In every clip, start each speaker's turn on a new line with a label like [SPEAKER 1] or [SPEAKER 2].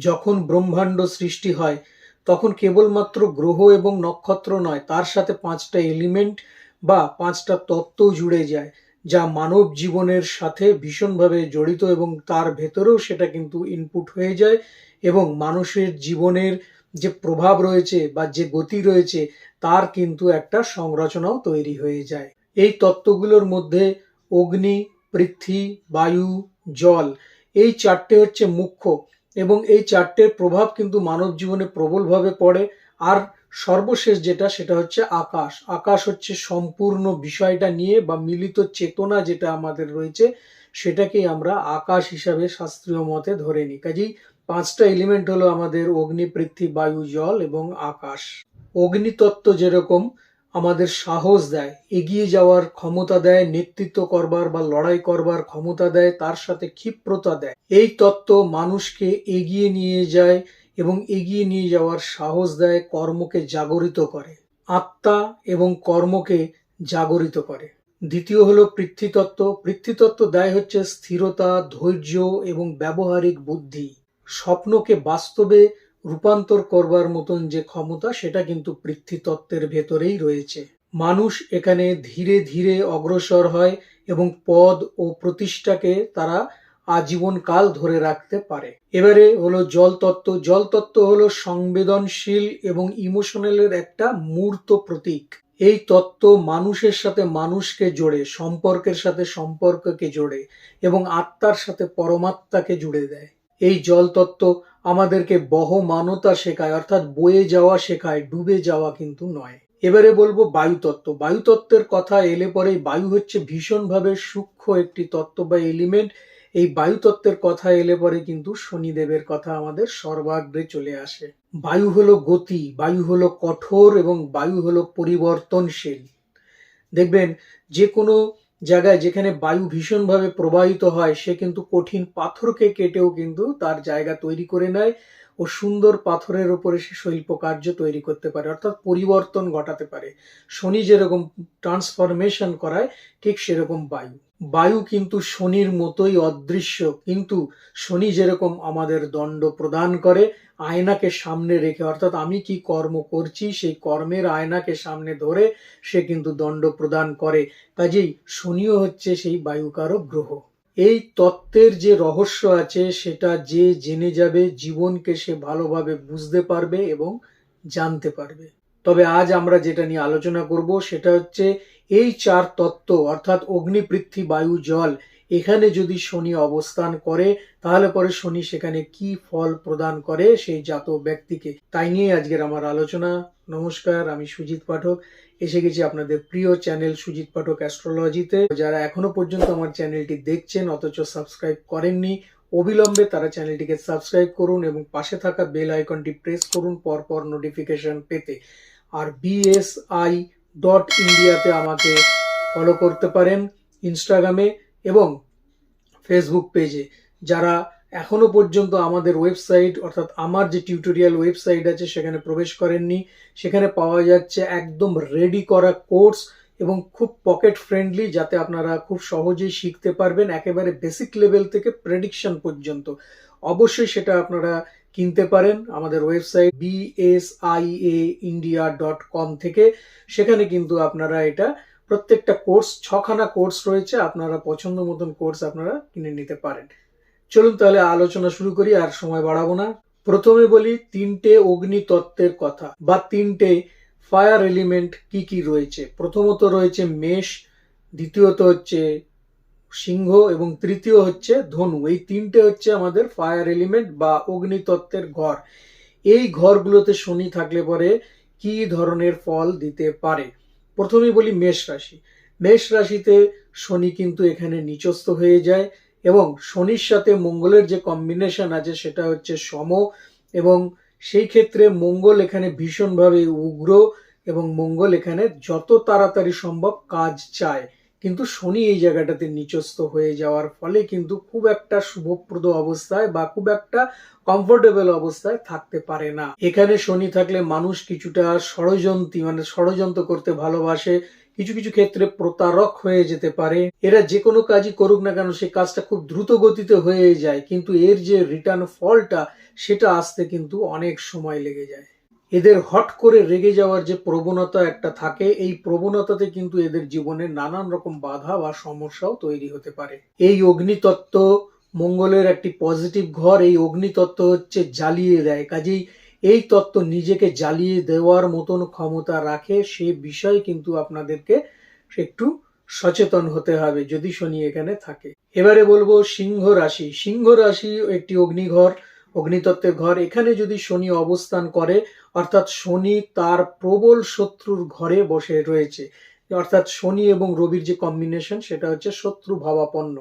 [SPEAKER 1] যখন ব্রহ্মাণ্ড সৃষ্টি হয় তখন কেবলমাত্র গ্রহ এবং নক্ষত্র নয়, তার সাথে 5টা এলিমেন্ট বা 5টা তত্ত্ব জুড়ে যায়, যা মানব জীবনের সাথে ভীষণভাবে জড়িত, এবং তার ভেতরেও সেটা কিন্তু ইনপুট হয়ে যায় এবং মানুষের জীবনের যে প্রভাব রয়েছে বা যে গতি রয়েছে তার কিন্তু একটা সংরচনাও তৈরি হয়ে যায়। এই তত্ত্বগুলোর মধ্যে অগ্নি, পৃথ্বী, বায়ু, জল, এই 4টে হচ্ছে মুখ্য, এবং এই 4টের প্রভাব কিন্তু মানব জীবনে প্রবলভাবে পড়ে। আর সর্বশেষ যেটা, সেটা হচ্ছে আকাশ। আকাশ হচ্ছে সম্পূর্ণ বিষয়টা নিয়ে বা মিলিত চেতনা যেটা আমাদের রয়েছে, সেটাকেই আমরা আকাশ হিসাবে শাস্ত্রীয় মতে ধরে নিই। কাজেই 5টা এলিমেন্ট হলো আমাদের অগ্নি, পৃথ্বী, বায়ু, জল এবং আকাশ। অগ্নিতত্ত্ব যেরকম আমাদের সাহস দেয়, এগিয়ে যাওয়ার ক্ষমতা দেয়, নেতৃত্ব করবার বা লড়াই করবার ক্ষমতা দেয়, তার সাথে ক্ষিপ্রতা দেয়। এই তত্ত্ব মানুষকে এগিয়ে নিয়ে যায় এবং এগিয়ে নিয়ে যাওয়ার সাহস দেয়, কর্মকে জাগরিত করে, আত্মা এবং কর্মকে জাগরিত করে। দ্বিতীয় হলো পৃথ্বীতত্ত্ব। পৃথ্বীতত্ত্ব দেয় হচ্ছে স্থিরতা, ধৈর্য এবং ব্যবহারিক বুদ্ধি। স্বপ্নকে বাস্তবে রূপান্তর করবার মতন যে ক্ষমতা, সেটা কিন্তু পৃথ্বীতত্ত্বের ভেতরেই রয়েছে। মানুষ এখানে ধীরে ধীরে অগ্রসর হয় এবং পদ ও প্রতিষ্ঠাকে তারা আজীবনকাল ধরে রাখতে পারে। এবারে হলো জলতত্ত্ব। জলতত্ত্ব হলো সংবেদনশীল এবং ইমোশনালের একটা মূর্ত প্রতীক। এই তত্ত্ব মানুষের সাথে মানুষকে জোড়ে, সম্পর্কের সাথে সম্পর্ককে জোড়ে এবং আত্মার সাথে পরমাত্মাকে জুড়ে দেয়। এই জলতত্ত্ব আমাদেরকে বহমানতা শেখায়, অর্থাৎ বয়ে যাওয়া শেখায়, ডুবে যাওয়া কিন্তু নয়। এবারে বলবো বায়ুতত্ত্ব। বায়ুতত্ত্বের কথা এলে পরে বায়ু হচ্ছে ভীষণভাবে সূক্ষ্ম একটি তত্ত্ব বা এলিমেন্ট। এই বায়ুতত্ত্বের কথা এলে পরে কিন্তু শনিদেবের কথা আমাদের সর্বাগ্রে চলে আসে। বায়ু হলো গতি, বায়ু হলো কঠোর এবং বায়ু হলো পরিবর্তনশীল। দেখবেন যে কোনো জায়গায় যেখানে বায়ু ভীষণভাবে প্রবাহিত হয়, সে কিন্তু কঠিন পাথরকে কেটেও কিন্তু তার জায়গা তৈরি করে নেয় ও সুন্দর পাথরের উপরে সে শিল্প কার্য তৈরি করতে পারে, অর্থাৎ পরিবর্তন ঘটাতে পারে। শনি যেরকম ট্রান্সফরমেশন করায়, ঠিক সেরকম বায়ু। বায়ু কিন্তু শনির মতোই অদৃশ্য, কিন্তু শনি যেরকম আমাদের দণ্ড প্রদান করে আয়নাকে সামনে রেখে, অর্থাৎ আমি কি কর্ম করছি সেই কর্মের আয়নাকে সামনে ধরে সে কিন্তু দণ্ড প্রদান করে। কাজেই শনিও হচ্ছে সেই বায়ুকারক গ্রহ। এই তত্ত্বের যে রহস্য আছে সেটা যে জেনে যাবে, জীবনকে সে ভালোভাবে বুঝতে পারবে এবং জানতে পারবে। তবে আজ আমরা যেটা নিয়ে আলোচনা করব সেটা হচ্ছে এই 4 তত্ত্ব, অর্থাৎ অগ্নি, পৃথ্বী, বায়ু, জল, এখানে যদি শনি অবস্থান করে তাহলে পরে শনি সেখানে কি ফল প্রদান করে সেই জাতক ব্যক্তিকে, তাই নিয়ে আজকের আমার আলোচনা। নমস্কার, আমি সুজিত পাঠক এসে গেছি আপনাদের প্রিয় চ্যানেল সুজিত পাঠক অ্যাস্ট্রোলজিতে। যারা এখনো পর্যন্ত আমার চ্যানেলটি দেখছেন অথচ সাবস্ক্রাইব করেননি, অবিলম্বে তারা চ্যানেলটিকে সাবস্ক্রাইব করুন এবং পাশে থাকা বেল আইকনটি প্রেস করুন পরপর নোটিফিকেশন পেতে। আর bsi.india-তে আমাকে ফলো করতে পারেন ইনস্টাগ্রামে এবং ফেসবুক পেজে। যারা এখনো পর্যন্ত আমাদের ওয়েবসাইট, অর্থাৎ আমার যে টিউটোরিয়াল ওয়েবসাইট আছে সেখানে প্রবেশ করেননি, সেখানে পাওয়া যাচ্ছে একদম রেডি করা কোর্স এবং খুব পকেট ফ্রেন্ডলি, যাতে আপনারা খুব সহজেই শিখতে পারবেন একেবারে বেসিক লেভেল থেকে প্রেডিকশন পর্যন্ত। অবশ্যই সেটা আপনারা কিনতে পারেন আমাদের ওয়েবসাইট bsiaindia.com থেকে। সেখানে কিন্তু আপনারা এটা প্রত্যেকটা কোর্স, 6খানা কোর্স রয়েছে, আপনারা পছন্দ মতন কোর্স আপনারা কিনে নিতে পারেন। চলুন তাহলে আলোচনা শুরু করি, আর সময় বাড়াবো না। প্রথমে বলি 3টে অগ্নি তত্ত্বের কথা বা 3টে ফায়ার এলিমেন্ট কি কি রয়েছে। প্রথমত রয়েছে মেষ, দ্বিতীয়ত হচ্ছে সিংহ এবং তৃতীয় হচ্ছে ধনু। এই 3টে হচ্ছে আমাদের ফায়ার এলিমেন্ট বা অগ্নিতত্ত্বের ঘর। এই ঘরগুলোতে শনি থাকলে পরে কি ধরনের ফল দিতে পারে। প্রথমেই বলি মেষ রাশি। মেষ রাশিতে শনি কিন্তু এখানে নিচস্থ হয়ে যায় এবং শনির সাথে মঙ্গলের যে কম্বিনেশন আছে সেটা হচ্ছে সম, এবং সেই ক্ষেত্রে মঙ্গল এখানে ভীষণভাবে উগ্র এবং মঙ্গল এখানে যত তাড়াতাড়ি সম্ভব কাজ চায়, কিন্তু শনি এই জায়গাটাতে নিচস্থ হয়ে যাওয়ার ফলে কিন্তু খুব একটা শুভপ্রদ অবস্থায় বা খুব একটা কমফোর্টেবল অবস্থায় থাকতে পারে না। এখানে শনি থাকলে মানুষ কিছুটা ষড়যন্ত্রী, মানে ষড়যন্ত্র করতে ভালোবাসে, কিছু কিছু ক্ষেত্রে প্রতারক হয়ে যেতে পারে। এরা যে কোনো কাজই করুক না কেন সেই কাজটা খুব দ্রুত গতিতে হয়ে যায়, কিন্তু এর যে রিটার্ন ফলটা সেটা আসতে কিন্তু অনেক সময় লেগে যায়। এদের হট করে রেগে যাওয়ার যে প্রবণতা একটা থাকে, এই প্রবণতাতে কিন্তু এদের জীবনে নানান রকম বাধা বা সমস্যাও তৈরি হতে পারে। এই অগ্নিতত্ত্ব মঙ্গলের একটি পজিটিভ ঘর, এই অগ্নিতত্ত্ব হচ্ছে জ্বালিয়ে দেয়, কাজেই এই তত্ত্ব নিজেকে জ্বালিয়ে দেওয়ার মতন ক্ষমতা রাখে। সে বিষয়ে কিন্তু আপনাদেরকে একটু সচেতন হতে হবে যদি শনি এখানে থাকে। এবারে বলবো সিংহ রাশি। সিংহ রাশি একটি অগ্নিঘর, অগ্নিতত্ত্বের ঘর। এখানে যদি শনি অবস্থান করে, অর্থাৎ শনি তার প্রবল শত্রুর ঘরে বসে রয়েছে, অর্থাৎ শনি এবং রবির যে কম্বিনেশন সেটা হচ্ছে শত্রু ভাবাপন্ন।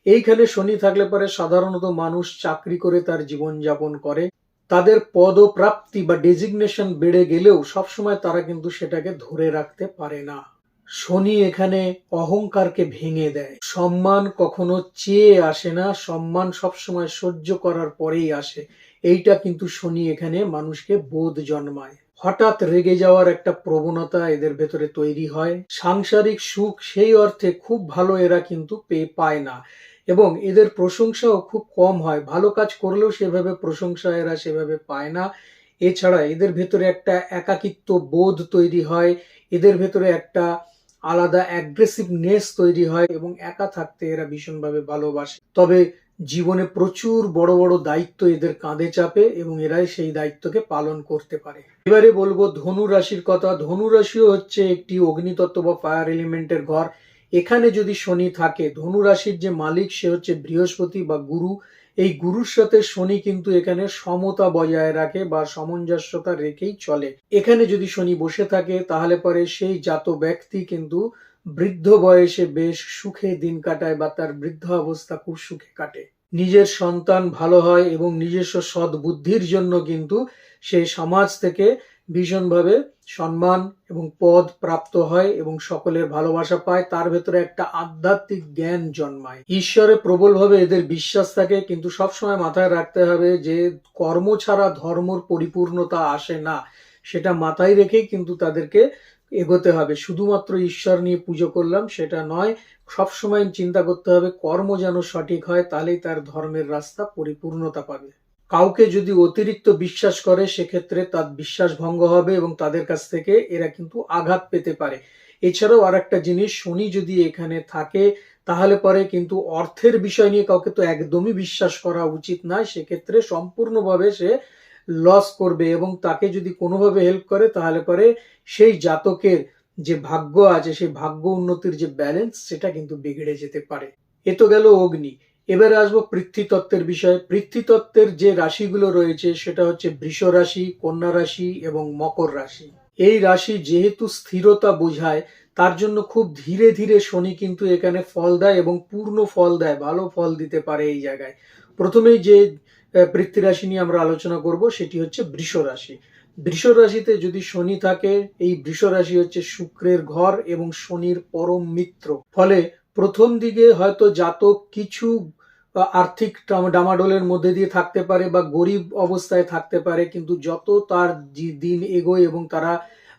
[SPEAKER 1] এইখানে শনি থাকলে পরে সাধারণত মানুষ চাকরি করে তার জীবন যাপন করে, তাদের পদপ্রাপ্তি বা ডেজিগনেশন বেড়ে গেলেও সবসময় তারা কিন্তু সেটাকে ধরে রাখতে পারে না। শনি এখানে অহংকারকে ভেঙে দেয়। সম্মান কখনো চেয়ে আসে না, সম্মান সবসময় সহ্য করার পরেই আসে। এইটা কিন্তু শনি এখানে মানুষকে বোধ জন্মায়। হঠাৎ রেগে যাওয়ার একটা প্রবণতা এদের ভেতরে তৈরি হয়। সাংসারিক সুখ সেই অর্থে খুব ভালো এরা কিন্তু পায় না, এবং এদের প্রশংসাও খুব কম হয়। ভালো কাজ করলেও সেভাবে প্রশংসা এরা সেভাবে পায় না। এছাড়া এদের ভেতরে একটা একাকিত্ব বোধ তৈরি হয়, এদের ভেতরে একটা আলাদা অ্যাগ্রেসিভনেস তৈরি হয়, এবং একা থাকতে এরা ভীষণভাবে ভালোবাসে। তবে জীবনে প্রচুর বড় বড় দায়িত্ব এদের কাঁধে চাপে এবং এরাই সেই দায়িত্বকে পালন করতে পারে। এবারে বলবো ধনু রাশির কথা। ধনু রাশিও হচ্ছে একটি অগ্নিতত্ত্ব বা ফায়ার এলিমেন্টের ঘর। এখানে যদি শনি থাকে, ধনু রাশির যে মালিক সে হচ্ছে বৃহস্পতি বা গুরু। এই গুরুর সাথে শনি কিন্তু এখানে সমতা বজায় রাখে বা সামঞ্জস্যতা রেখেই চলে। এখানে যদি শনি বসে থাকে তাহলে পরে সেই জাত ব্যক্তি কিন্তু বৃদ্ধ বয়সে বেশ সুখে দিন কাটায় বা তার বৃদ্ধ অবস্থা খুব সুখে কাটে। নিজের সন্তান ভালো হয় এবং নিজস্ব সৎ বুদ্ধির জন্য কিন্তু সে সমাজ থেকে ভীষণভাবে সম্মান এবং পদ প্রাপ্ত হয় এবং সকলের ভালোবাসা পায়। তার ভেতরে একটা আধ্যাত্মিক জ্ঞান জন্মায়। ঈশ্বরে প্রবলভাবে এদের বিশ্বাস থাকে, কিন্তু সবসময় মাথায় রাখতে হবে যে কর্ম ছাড়া ধর্মর পরিপূর্ণতা আসে না। সেটা মাথায় রেখেই কিন্তু তাদেরকে এগোতে হবে। শুধুমাত্র ঈশ্বর নিয়ে পুজো করলাম সেটা নয়, সবসময় চিন্তা করতে হবে কর্ম যেন সঠিক হয়, তাহলেই তার ধর্মের রাস্তা পরিপূর্ণতা পাবে। কাউকে যদি অতিরিক্ত বিশ্বাস করে সেক্ষেত্রে তার বিশ্বাস ভঙ্গ হবে এবং তাদের কাছ থেকে এরা কিন্তু আঘাত পেতে পারে। এছাড়াও আর একটা জিনিস, শনি যদি এখানে থাকে তাহলে পরে কিন্তু অর্থের বিষয় নিয়ে কাউকে তো একদমই বিশ্বাস করা উচিত নয়। সেক্ষেত্রে সম্পূর্ণভাবে সে লস করবে, এবং তাকে যদি কোনোভাবে হেল্প করে তাহলে পরে সেই জাতকের যে ভাগ্য আছে সেই ভাগ্য উন্নতির যে ব্যালেন্স সেটা কিন্তু বিগড়ে যেতে পারে। এ তো গেল অগ্নি। এবারে আসবো পৃথ্বীতত্ত্বের বিষয়ে। পৃথ্বীতত্ত্বের যে রাশিগুলো রয়েছে সেটা হচ্ছে বৃষ রাশি, কন্যা রাশি এবং মকর রাশি। এই রাশি যেহেতু স্থিরতা বোঝায়, তার জন্য খুব ধীরে ধীরে শনি কিন্তু এখানে ফল দেয় এবং পূর্ণ ফল দেয়, ভালো ফল দিতে পারে এই জায়গায়। প্রথমেই যে পৃথ্বী রাশি নিয়ে আমরা আলোচনা করব সেটি হচ্ছে বৃষ রাশি। বৃষ রাশিতে যদি শনি থাকে, এই বৃষ রাশি হচ্ছে শুক্রের ঘর এবং শনির পরম মিত্র। ফলে প্রথম দিকে হয়তো জাতক কিছু আর্থিক ডামাডোলের মধ্যে দিয়ে থাকতে পারে বা গরিব অবস্থায় থাকতে পারে, কিন্তু যত তার দিন এগোয় এবং তারা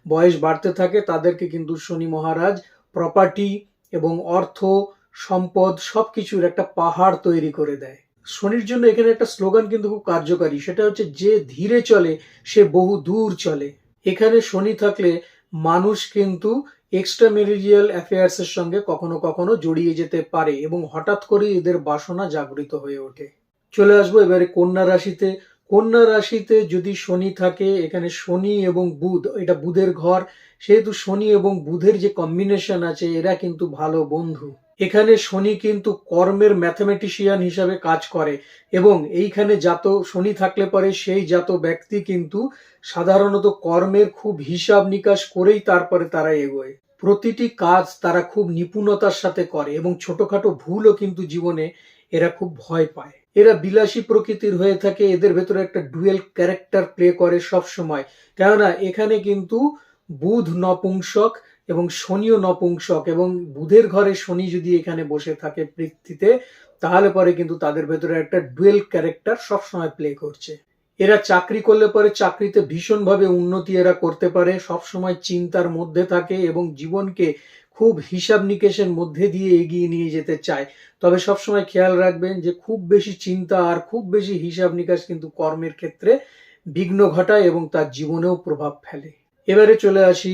[SPEAKER 1] বয়স বাড়তে থাকে তাদেরকে কিন্তু শনি মহারাজ প্রপার্টি এবং অর্থ সম্পদ সবকিছুর একটা পাহাড় তৈরি করে দেয়। শনির জন্য এখানে একটা স্লোগান কিন্তু খুব কার্যকারী, সেটা হচ্ছে যে ধীরে চলে সে বহু দূর চলে। এখানে শনি থাকলে মানুষ কিন্তু এক্সট্রা ম্যারিজিয়াল অ্যাফেয়ার্স এর সঙ্গে কখনো কখনো জড়িয়ে যেতে পারে এবং হঠাৎ করে এদের বাসনা জাগরিত হয়ে ওঠে। চলে আসবো এবারে কন্যা রাশিতে। কন্যা রাশিতে যদি শনি থাকে, এখানে শনি এবং বুধ, এটা বুধের ঘর, সেহেতু শনি এবং বুধের যে কম্বিনেশন আছে এরা কিন্তু ভালো বন্ধু। এখানে শনি কিন্তু কর্মের ম্যাথমেটিশিয়ান হিসাবে কাজ করে, এবং এইখানে জাত শনি থাকলে পরে সেই জাত ব্যক্তি কিন্তু সাধারণত কর্মের খুব হিসাব নিকাশ করেই তারপরে তারা এগোয়। প্রতিটি কাজ তারা খুব নিপুণতার সাথে করে এবং ছোটখাটো ভুলও কিন্তু জীবনে এরা খুব ভয় পায়। এরা বিলাসী প্রকৃতির হয়ে থাকে, এদের ভেতরে একটা ডুয়েল ক্যারেক্টার প্লে করে সব সময়। কেননা এখানে কিন্তু বুধ নপুংসক এবং শনিও নপুংসক, এবং বুধের ঘরে শনি যদি এখানে বসে থাকে পৃথিবীতে, তাহলে পরে কিন্তু তাদের ভেতরে একটা ডুয়েল ক্যারেক্টার সবসময় প্লে করছে। এরা চাকরি করলে পরে চাকরিতে ভীষণভাবে উন্নতি এরা করতে পারে, সবসময় চিন্তার মধ্যে থাকে এবং জীবনকে খুব হিসাব নিকেশের মধ্যে দিয়ে এগিয়ে নিয়ে যেতে চায়। তবে সবসময় খেয়াল রাখবেন যে খুব বেশি চিন্তা আর খুব বেশি হিসাব নিকাশ কিন্তু কর্মের ক্ষেত্রে বিঘ্ন ঘটায় এবং তার জীবনেও প্রভাব ফেলে। এবারে চলে আসি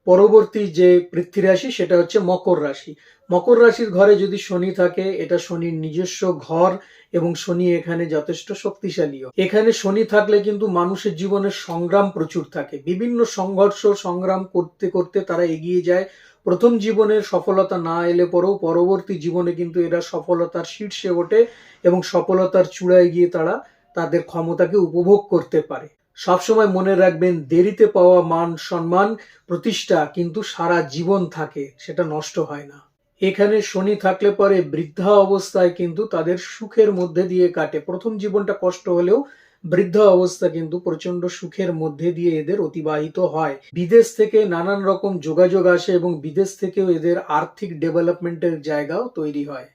[SPEAKER 1] পরবর্তী যে পৃথ্বী সেটা হচ্ছে মকর রাশি। মকর রাশির ঘরে যদি শনি থাকে, এটা শনির নিজস্ব ঘর এবং শনি এখানে যথেষ্ট শক্তিশালীও। এখানে শনি থাকলে কিন্তু মানুষের জীবনে সংগ্রাম প্রচুর থাকে, বিভিন্ন সংঘর্ষ সংগ্রাম করতে করতে তারা এগিয়ে যায়। প্রথম জীবনের সফলতা না এলে পরেও পরবর্তী জীবনে কিন্তু এরা সফলতার শীর্ষে ওঠে এবং সফলতার চূড়ায় গিয়ে তারা তাদের ক্ষমতাকে উপভোগ করতে পারে। সবসময় মনে রাখবেন, দেরিতে পাওয়া মান সম্মান প্রতিষ্ঠা কিন্তু সারা জীবন থাকে, সেটা নষ্ট হয় না। এখানে শনি থাকলে পরে বৃদ্ধা অবস্থায় কিন্তু তাদের সুখের মধ্যে দিয়ে কাটে। প্রথম জীবনটা কষ্ট হলেও বৃদ্ধ অবস্থা কিন্তু প্রচন্ড সুখের মধ্যে দিয়ে এদের অতিবাহিত হয়। বিদেশ থেকে নানান রকম যোগাযোগ আসে এবং বিদেশ থেকেও এদের আর্থিক ডেভেলপমেন্টের জায়গাও তৈরি হয়।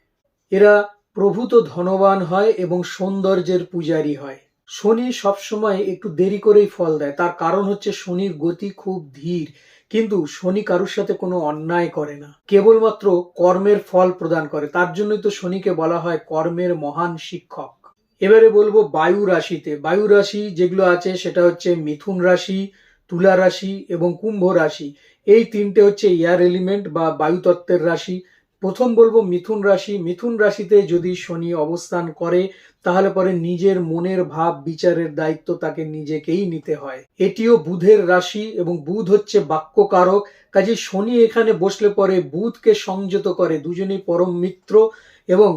[SPEAKER 1] এরা প্রভূত ধনবান হয় এবং সৌন্দর্যের পূজারী হয়। শনি সবসময় একটু দেরি করেই ফল দেয়, তার কারণ হচ্ছে শনির গতি খুব ধীর, কিন্তু শনি কারুর সাথে কোনো অন্যায় করে না, কেবলমাত্র কর্মের ফল প্রদান করে। তার জন্যই তো শনিকে বলা হয় কর্মের মহান শিক্ষক। এবারে বলবো বায়ু রাশিতে। বায়ু রাশি যেগুলো আছে সেটা হচ্ছে মিথুন রাশি, তুলা রাশি এবং কুম্ভ রাশি। এই তিনটে হচ্ছে এয়ার এলিমেন্ট বা বায়ু তত্ত্বের রাশি। প্রথম বলবো মিথুন রাশি। মিথুন রাশিতে যদি শনি অবস্থান করে তাহলে পরে নিজের মনের ভাব বিচারের দায়িত্ব তাকে নিজেকেই নিতে হয়। এটিও বুধের রাশি এবং বুধ হচ্ছে বাক্যকারক, কাজে শনি এখানে বসলে পরে বুধকে সংযত করে, দুজনেই পরম মিত্র এবং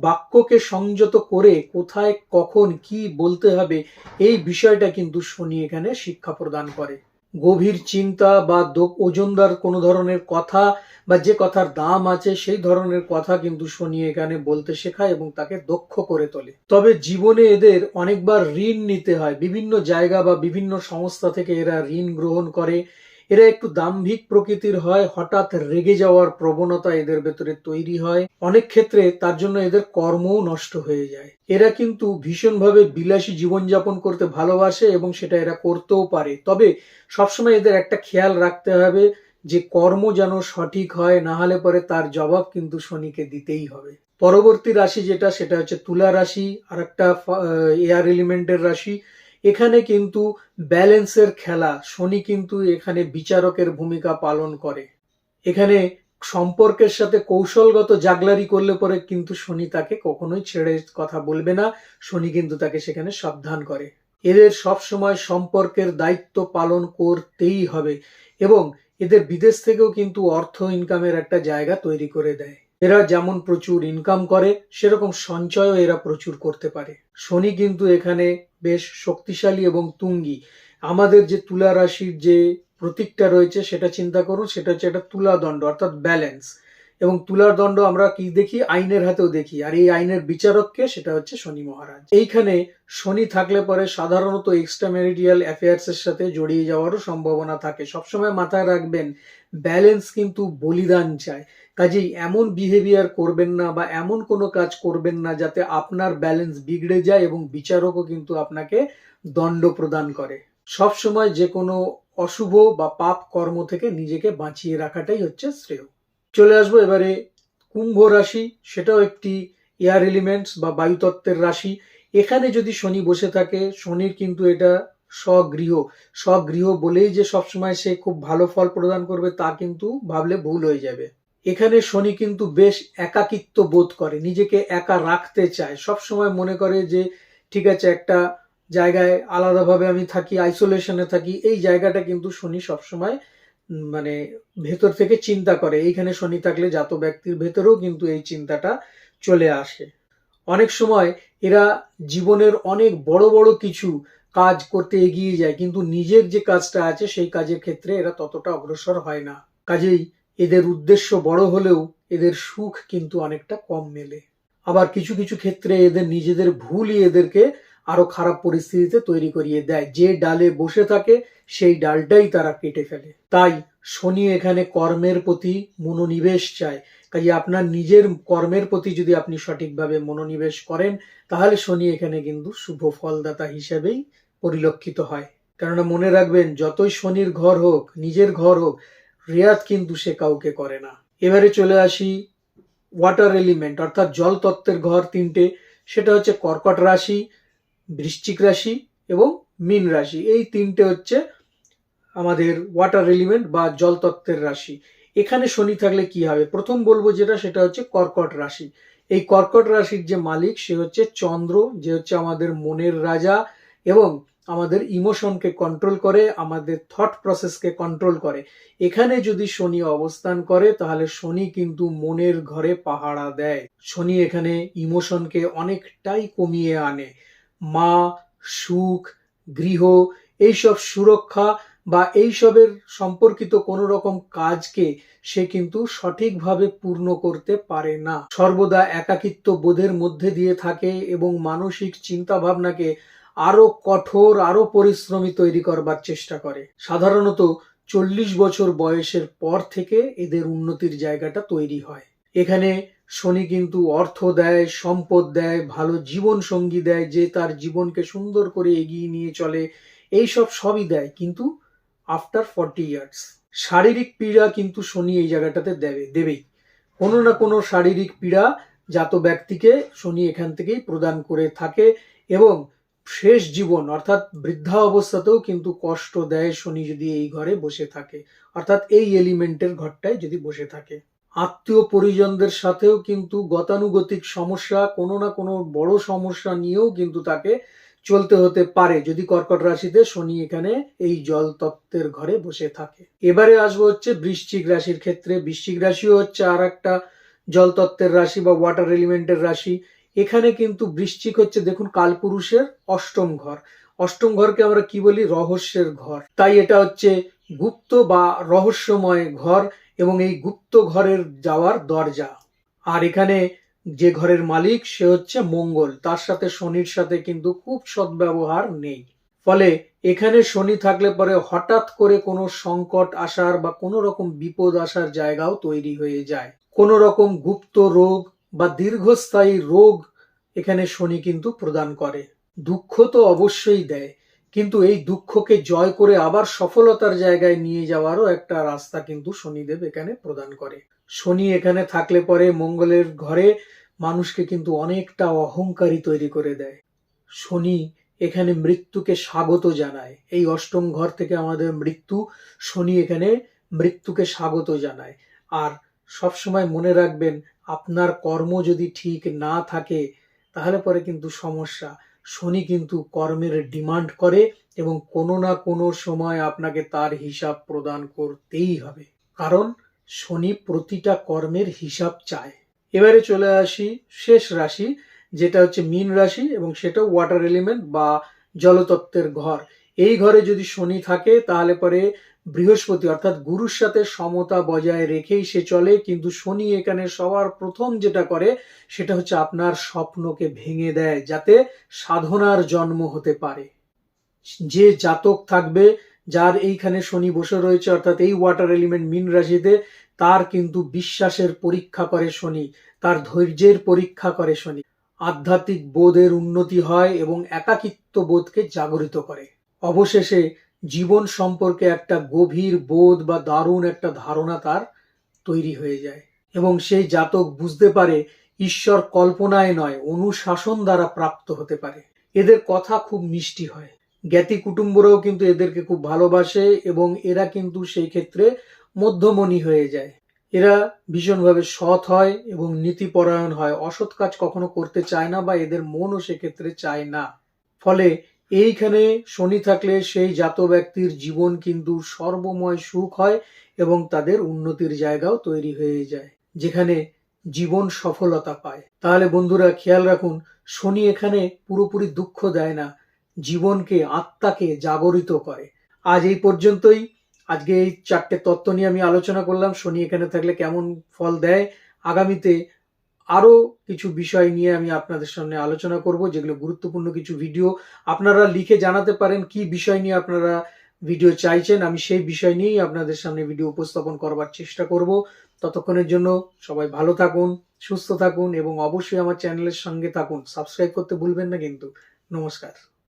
[SPEAKER 1] বাক্যকে সংযত করে কোথায় কখন কি বলতে হবে এই বিষয়টা কিন্তু শনি এখানে শিক্ষা প্রদান করে। গভীর চিন্তা বা ওজনদার কোনো ধরনের কথা বা যে কথার দাম আছে সেই ধরনের কথা কিন্তু শনি এখানে বলতে শেখায় এবং তাকে দক্ষ করে তোলে। তবে জীবনে এদের অনেকবার ঋণ নিতে হয়, বিভিন্ন জায়গা বা বিভিন্ন সংস্থা থেকে এরা ঋণ গ্রহণ করে। এরা একটু দাম্ভিক প্রকৃতির হয়, হঠাৎ রেগে যাওয়ার প্রবণতা এদের ভেতরে তৈরি হয়। অনেক ক্ষেত্রে তার জন্য এদের কর্মও নষ্ট হয়ে যায়। এরা কিন্তু ভীষণভাবে বিলাসী জীবনযাপন করতে ভালোবাসে এবং সেটা এরা করতেও পারে। তবে সবসময় এদের একটা খেয়াল রাখতে হবে যে কর্ম যেন সঠিক হয়, না হলে পরে তার জবাব কিন্তু শনিকে দিতেই হবে। পরবর্তী রাশি যেটা সেটা হচ্ছে তুলা রাশি, আর একটা এয়ার এলিমেন্টের রাশি। এখানে কিন্তু ব্যালেন্সের খেলা, শনি কিন্তু এখানে বিচারকের ভূমিকা পালন করে। এখানে সম্পর্কের সাথে কৌশলগত জাগলারি করলে পরে কিন্তু শনি তাকে কখনোই ছেড়ে কথা বলবে না, শনি কিন্তু তাকে সেখানে সাবধান করে। এদের সব সময় সম্পর্কের দায়িত্ব পালন করতেই হবে এবং এদের বিদেশ থেকেও কিন্তু অর্থ ইনকামের একটা জায়গা তৈরি করে দেয়। এরা যেমন প্রচুর ইনকাম করে সেরকম সঞ্চয়ও এরা প্রচুর করতে পারে। শনি কিন্তু এখানে বেশ শক্তিশালী এবং তুঙ্গী। আমাদের যে তুলা রাশির যে প্রতীকটা রয়েছে সেটা চিন্তা করুন, সেটা হচ্ছে একটা তুলা দণ্ড অর্থাৎ ব্যালেন্স, এবং তুলার দণ্ড আমরা কি দেখি, আইনের হাতেও দেখি, আর এই আইনের বিচারককে সেটা হচ্ছে শনি মহারাজ। এইখানে শনি থাকলে পরে সাধারণত এক্সট্রা ম্যারিটাল অ্যাফেয়ার্স এর সাথে জড়িয়ে যাওয়ারও সম্ভাবনা থাকে। সবসময় মাথায় রাখবেন, ব্যালেন্স কিন্তু বলিদান চায়, কাজেই এমন বিহেভিয়ার করবেন না বা এমন কোনো কাজ করবেন না যাতে আপনার ব্যালেন্স বিগড়ে যায় এবং বিচারকও কিন্তু আপনাকে দণ্ড প্রদান করে। সবসময় যে কোনো অশুভ বা পাপ কর্ম থেকে নিজেকে বাঁচিয়ে রাখাটাই হচ্ছে শ্রেয়। চলে আসবো এবারে কুম্ভ রাশি। সেটাও একটি এয়ার এলিমেন্টস বা বায়ুতত্ত্বের রাশি। এখানে যদি শনি বসে থাকে, শনির কিন্তু এটা স্বগৃহ। স্বগৃহ বলেই যে সবসময় সে খুব ভালো ফল প্রদান করবে তা কিন্তু ভাবলে ভুল হয়ে যাবে। এখানে শনি কিন্তু বেশ একাকিত্ব বোধ করে, নিজেকে একা রাখতে চায়, সবসময় মনে করে যে ঠিক আছে একটা জায়গায় আলাদাভাবে আমি থাকি, আইসোলেশনে থাকি। এই জায়গাটা কিন্তু শনি সবসময় মানে ভেতর থেকে চিন্তা করে। এইখানে শনি থাকলে জাত ব্যক্তির ভেতরেও কিন্তু এই চিন্তাটা চলে আসে। অনেক সময় এরা জীবনের অনেক বড় বড় কিছু কাজ করতে এগিয়ে যায়, কিন্তু নিজের যে কাজটা আছে সেই কাজের ক্ষেত্রে এরা ততটা অগ্রসর হয় না। কাজেই এদের উদ্দেশ্য বড় হলেও এদের সুখ কিন্তু অনেকটা কম মেলে। আবার কিছু কিছু ক্ষেত্রে এদের নিজেদের ভুলই এদেরকে আরো খারাপ পরিস্থিতিতে তৈরি করিয়ে দেয়। যে ডালে বসে থাকে সেই ডালটাই তারা কেটে ফেলে। তাই শনি এখানে কর্মের প্রতি মনোনিবেশ চায় কাজে আপনার নিজের কর্মের প্রতি যদি আপনি সঠিকভাবে মনোনিবেশ করেন, তাহলে শনি এখানে কিন্তু শুভ ফলদাতা হিসেবেই পরিলক্ষিত হয়। কেননা মনে রাখবেন, যতই শনির ঘর হোক, নিজের ঘর হোক, রেয়াত কিন্তু সে কাউকে করে না। এবারে চলে আসি ওয়াটার এলিমেন্ট অর্থাৎ জল তত্ত্বের ঘর তিনটে, সেটা হচ্ছে কর্কট রাশি, বৃশ্চিক রাশি এবং মীন রাশি। এই তিনটে হচ্ছে আমাদের ওয়াটার এলিমেন্ট বা জল তত্ত্বের রাশি। এখানে শনি থাকলে কি হবে? প্রথম বলবো যেটা, সেটা হচ্ছে কর্কট রাশি। এই কর্কট রাশির যে মালিক সে হচ্ছে চন্দ্র, যে হচ্ছে আমাদের মনের রাজা এবং আমাদের ইমোশনকে কন্ট্রোল করে, আমাদের থট প্রসেসকে কন্ট্রোল করে। এখানে যদি শনি অবস্থান করে তাহলে শনি কিন্তু মনের ঘরে পাহারা দেয়। শনি এখানে ইমোশনকে অনেকটাই কমিয়ে আনে। মা, সুখ, গৃহ, এইসব সুরক্ষা বা এইসবের সম্পর্কিত কোনো রকম কাজকে সে কিন্তু সঠিকভাবে পূর্ণ করতে পারে না। সর্বদা একাকিত্ব বোধের মধ্যে দিয়ে থাকে এবং মানসিক চিন্তা ভাবনাকে আরো কঠোর, আরো পরিশ্রমী তৈরি করবার চেষ্টা করে। সাধারণত 40 বছর বয়সের পর থেকে এদের উন্নতির জায়গাটা তৈরি হয়। এখানে শনি কিন্তু অর্থ দেয়, সম্পদ দেয়, ভালো জীবন সঙ্গী দেয়, যে তার জীবনকে সুন্দর করে এগিয়ে নিয়ে চলে, এইসব সবই দেয়, কিন্তু আফটার 40 ইয়ার্স। শারীরিক পীড়া কিন্তু শনি এই জায়গাটাতে দেবেই। কোনো না কোনো শারীরিক পীড়া জাত ব্যক্তিকে শনি এখান থেকেই প্রদান করে থাকে এবং শেষ জীবন অর্থাৎ বৃদ্ধা অবস্থাতেও কিন্তু কষ্ট দেয় শনি যদি এই ঘরে বসে থাকে, অর্থাৎ এই এলিমেন্টের ঘরটায় যদি বসে থাকে। আত্মীয় পরিজনদের সাথেও কিন্তু গতানুগতিক সমস্যা, কোনো না কোনো বড় সমস্যা নিয়েও কিন্তু তাকে চলতে হতে পারে যদি কর্কট রাশিতে শনি এখানে এই জল তত্ত্বের ঘরে বসে থাকে। এবারে আসবো হচ্ছে বৃশ্চিক রাশির ক্ষেত্রে। বৃশ্চিক রাশিও হচ্ছে আর একটা জল তত্ত্বের রাশি বা ওয়াটার এলিমেন্টের রাশি। এখানে কিন্তু বৃশ্চিক হচ্ছে, দেখুন, কালপুরুষের অষ্টম ঘর। অষ্টম ঘরকে আমরা কি বলি? রহস্যের ঘর। তাই এটা হচ্ছে গুপ্ত বা রহস্যময় ঘর এবং এই গুপ্ত ঘরের যাওয়ার দরজা। আর এখানে যে ঘরের মালিক সে হচ্ছে মঙ্গল, তার সাথে শনির সাথে কিন্তু খুব সদ্ব্যবহার নেই। ফলে এখানে শনি থাকলে পরে হঠাৎ করে কোনো সংকট আসার বা কোনো রকম বিপদ আসার জায়গাও তৈরি হয়ে যায়। কোনো রকম গুপ্ত রোগ বা দীর্ঘস্থায়ী রোগ এখানে শনি কিন্তু প্রদান করে। দুঃখ তো অবশ্যই দেয়, কিন্তু এই দুঃখকে জয় করে আবার সফলতার জায়গায় নিয়ে যাওয়ারও একটা রাস্তা কিন্তু শনিদেব এখানে প্রদান করে। শনি এখানে থাকলে পরে মঙ্গলের ঘরে মানুষকে কিন্তু অনেকটা অহংকারী তৈরি করে দেয়। শনি এখানে মৃত্যুকে স্বাগত জানায়। এই অষ্টম ঘর থেকে আমাদের মৃত্যু, শনি এখানে মৃত্যুকে স্বাগত জানায়। আর সবসময় মনে রাখবেন, আপনার কর্ম যদি ঠিক না থাকে তাহলে পরে কিন্তু সমস্যা। শনি কিন্তু কর্মের ডিমান্ড করে এবং কোনো না কোনো সময় আপনাকে তার হিসাব প্রদান করতেই হবে, কারণ শনি প্রতিটা কর্মের হিসাব চায়। এবারে চলে আসি শেষ রাশি, যেটা হচ্ছে মীন রাশি এবং সেটা ওয়াটার এলিমেন্ট বা জলতত্ত্বের ঘর। এই ঘরে যদি শনি থাকে তাহলে পরে বৃহস্পতি অর্থাৎ গুরুর সাথে সমতা বজায় রেখেই সে চলে, কিন্তু শনি এখানে সবার প্রথম যেটা করে সেটা হচ্ছে আপনার স্বপ্নকে ভেঙে দেয়, যাতে সাধনার জন্ম হতে পারে। যে জাতক থাকবে যার এইখানে শনি বসে রয়েছে অর্থাৎ এই ওয়াটার এলিমেন্ট মীন রাশিতে, তার কিন্তু বিশ্বাসের পরীক্ষা করে শনি, তার ধৈর্যের পরীক্ষা করে শনি। আধ্যাত্মিক বোধের উন্নতি হয় এবং একাকিত্ব বোধকে জাগরিত করে। অবশেষে জীবন সম্পর্কে একটা গভীর বোধ বা দারুণ একটা ধারণা তার তৈরি হয়ে যায় এবং সেই জাতক বুঝতে পারে ঈশ্বর কল্পনায় নয়, অনুশাসন দ্বারা প্রাপ্ত হতে পারে। এদের কথা খুব মিষ্টি হয়, জ্ঞাতি কুটুম্বরাও কিন্তু এদেরকে খুব ভালোবাসে এবং এরা কিন্তু সেই ক্ষেত্রে মধ্যমণি হয়ে যায়। এরা ভীষণভাবে সৎ হয় এবং নীতিপরায়ণ হয়, অসৎ কাজ কখনো করতে চায় না বা এদের মনও সেক্ষেত্রে চায় না। ফলে এইখানে শনি থাকলে সেই জাত ব্যক্তির জীবন কিন্তু সর্বময় সুখ হয় এবং তাদের উন্নতির জায়গাও তৈরি হয়ে যায়, যেখানে জীবন সফলতা পায়। তাহলে বন্ধুরা খেয়াল রাখুন, শনি এখানে পুরোপুরি দুঃখ দেয় না, জীবনকে, আত্মাকে জাগরিত করে। আজ এই পর্যন্তই। আজকে এই 4টে তত্ত্ব নিয়ে আমি আলোচনা করলাম, শনি এখানে থাকলে কেমন ফল দেয়। আগামীতে আরো কিছু বিষয় নিয়ে আমি আপনাদের সামনে আলোচনা করব, যেগুলো গুরুত্বপূর্ণ কিছু ভিডিও। আপনারা লিখে জানাতে পারেন কি বিষয় নিয়ে আপনারা ভিডিও চাইছেন, আমি সেই বিষয় নিয়েই আপনাদের সামনে ভিডিও উপস্থাপন করবার চেষ্টা করব। ততক্ষণের জন্য সবাই ভালো থাকুন, সুস্থ থাকুন এবং অবশ্যই আমার চ্যানেলের সঙ্গে থাকুন। সাবস্ক্রাইব করতে ভুলবেন না কিন্তু। নমস্কার।